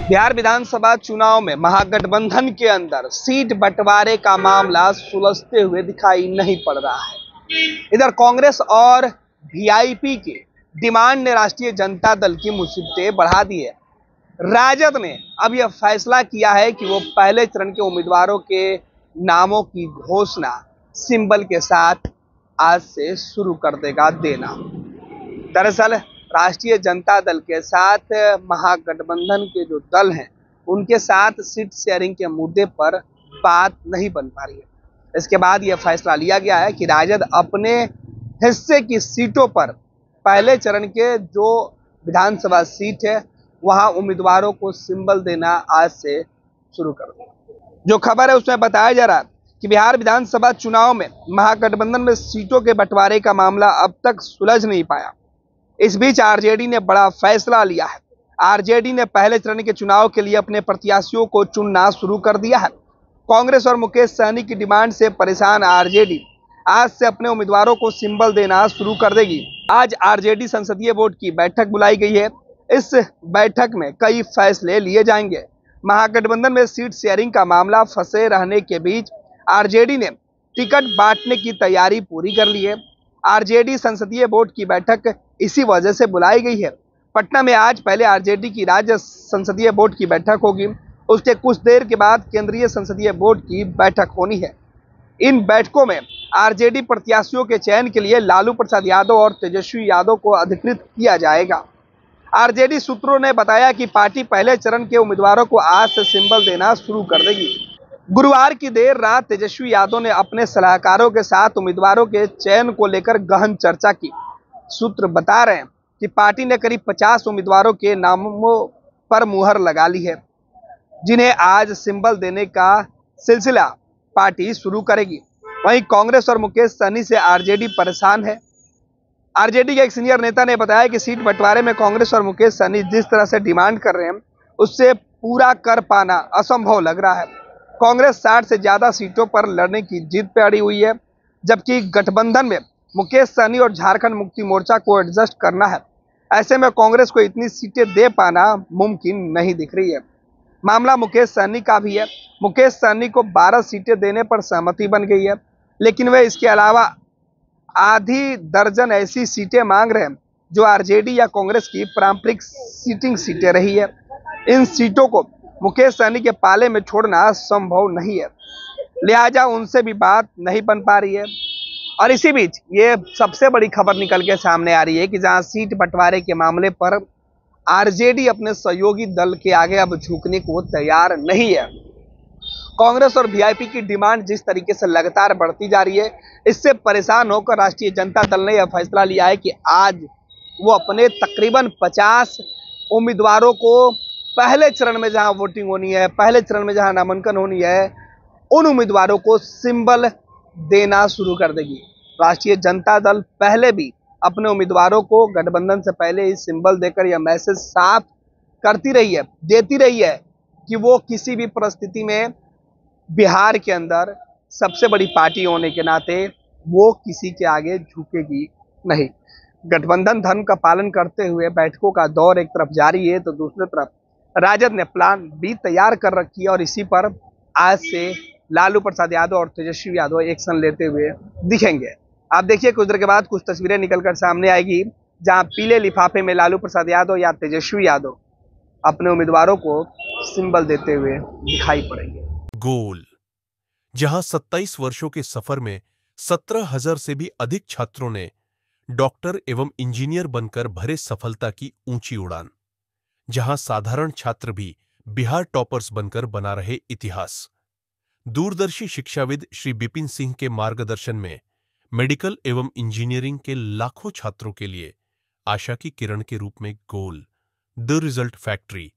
बिहार विधानसभा चुनाव में महागठबंधन के अंदर सीट बंटवारे का मामला सुलझते हुए दिखाई नहीं पड़ रहा है। इधर कांग्रेस और वीआईपी की डिमांड ने राष्ट्रीय जनता दल की मुसीबतें बढ़ा दी है। राजद ने अब यह फैसला किया है कि वो पहले चरण के उम्मीदवारों के नामों की घोषणा सिंबल के साथ आज से शुरू कर देगा देना। दरअसल राष्ट्रीय जनता दल के साथ महागठबंधन के जो दल हैं उनके साथ सीट शेयरिंग के मुद्दे पर बात नहीं बन पा रही है। इसके बाद यह फैसला लिया गया है कि राजद अपने हिस्से की सीटों पर पहले चरण के जो विधानसभा सीट है वहां उम्मीदवारों को सिंबल देना आज से शुरू कर देगा। जो खबर है उसमें बताया जा रहा है कि बिहार विधानसभा चुनाव में महागठबंधन में सीटों के बंटवारे का मामला अब तक सुलझ नहीं पाया। इस बीच आरजेडी ने बड़ा फैसला लिया है। आरजेडी ने पहले चरण के चुनाव के लिए अपने प्रत्याशियों को चुनना शुरू कर दिया है। कांग्रेस और मुकेश सहनी की डिमांड से परेशान आरजेडी आज से अपने उम्मीदवारों को सिंबल देना शुरू कर देगी। आज आरजेडी संसदीय बोर्ड की बैठक बुलाई गई है। इस बैठक में कई फैसले लिए जाएंगे। महागठबंधन में सीट शेयरिंग का मामला फंसे रहने के बीच आरजेडी ने टिकट बांटने की तैयारी पूरी कर ली है। आरजेडी संसदीय बोर्ड की बैठक इसी वजह से बुलाई गई है। पटना में आज पहले आरजेडी की राज्य संसदीय बोर्ड की बैठक होगी। उसके कुछ देर के बाद केंद्रीय संसदीय बोर्ड की बैठक होनी है। इन बैठकों में आरजेडी प्रत्याशियों के चयन के लिए लालू प्रसाद यादव और तेजस्वी यादव को अधिकृत किया जाएगा। आरजेडी सूत्रों ने बताया कि पार्टी पहले चरण के उम्मीदवारों को आज से सिंबल देना शुरू कर देगी। गुरुवार की देर रात तेजस्वी यादव ने अपने सलाहकारों के साथ उम्मीदवारों के चयन को लेकर गहन चर्चा की। सूत्र बता रहे हैं कि पार्टी ने करीब 50 उम्मीदवारों के नामों पर मुहर लगा ली है, जिन्हें आज सिंबल देने का सिलसिला पार्टी शुरू करेगी। वहीं कांग्रेस और मुकेश सहनी से आरजेडी परेशान है। आरजेडी के एक सीनियर नेता ने बताया कि सीट बंटवारे में कांग्रेस और मुकेश सहनी जिस तरह से डिमांड कर रहे हैं उससे पूरा कर पाना असंभव लग रहा है। कांग्रेस 60 से ज्यादा सीटों पर लड़ने की जिद पे अड़ी हुई है, जबकि गठबंधन में मुकेश सहनी और झारखंड मुक्ति मोर्चा को एडजस्ट करना है। ऐसे में कांग्रेस को इतनी सीटें दे पाना मुमकिन नहीं दिख रही है। मामला मुकेश सहनी का भी है। मुकेश सहनी को 12 सीटें देने पर सहमति बन गई है, लेकिन वे इसके अलावा आधी दर्जन ऐसी सीटें मांग रहे हैं जो आरजेडी या कांग्रेस की पारंपरिक सीटिंग सीटें रही है। इन सीटों को मुकेश सहनी के पाले में छोड़ना संभव नहीं है, लिहाजा उनसे भी बात नहीं बन पा रही है। और इसी बीच ये सबसे बड़ी खबर निकल के सामने आ रही है कि जहां सीट बंटवारे के मामले पर आरजेडी अपने सहयोगी दल के आगे अब झुकने को तैयार नहीं है। कांग्रेस और वीआईपी की डिमांड जिस तरीके से लगातार बढ़ती जा रही है, इससे परेशान होकर राष्ट्रीय जनता दल ने यह फैसला लिया है कि आज वो अपने तकरीबन 50 उम्मीदवारों को पहले चरण में जहां वोटिंग होनी है, पहले चरण में जहां नामांकन होनी है, उन उम्मीदवारों को सिंबल देना शुरू कर देगी। राष्ट्रीय जनता दल पहले भी अपने उम्मीदवारों को गठबंधन से पहले ही सिंबल देकर यह मैसेज साफ करती रही है, देती रही है कि वो किसी भी परिस्थिति में बिहार के अंदर सबसे बड़ी पार्टी होने के नाते वो किसी के आगे झुकेगी नहीं। गठबंधन धर्म का पालन करते हुए बैठकों का दौर एक तरफ जारी है तो दूसरी तरफ राजद ने प्लान बी तैयार कर रखी है और इसी पर आज से लालू प्रसाद यादव और तेजस्वी यादव एक्शन लेते हुए दिखेंगे। आप देखिए कुछ देर के बाद कुछ तस्वीरें निकलकर सामने आएगी जहां पीले लिफाफे में लालू प्रसाद यादव या तेजस्वी यादव अपने उम्मीदवारों को सिंबल देते हुए दिखाई पड़ेंगे। गोल, जहां 27 वर्षों के सफर में 17,000 से भी अधिक छात्रों ने डॉक्टर एवं इंजीनियर बनकर भरे सफलता की ऊंची उड़ान, जहां साधारण छात्र भी बिहार टॉपर्स बनकर बना रहे इतिहास। दूरदर्शी शिक्षाविद श्री बिपिन सिंह के मार्गदर्शन में मेडिकल एवं इंजीनियरिंग के लाखों छात्रों के लिए आशा की किरण के रूप में गोल, द रिजल्ट फैक्ट्री।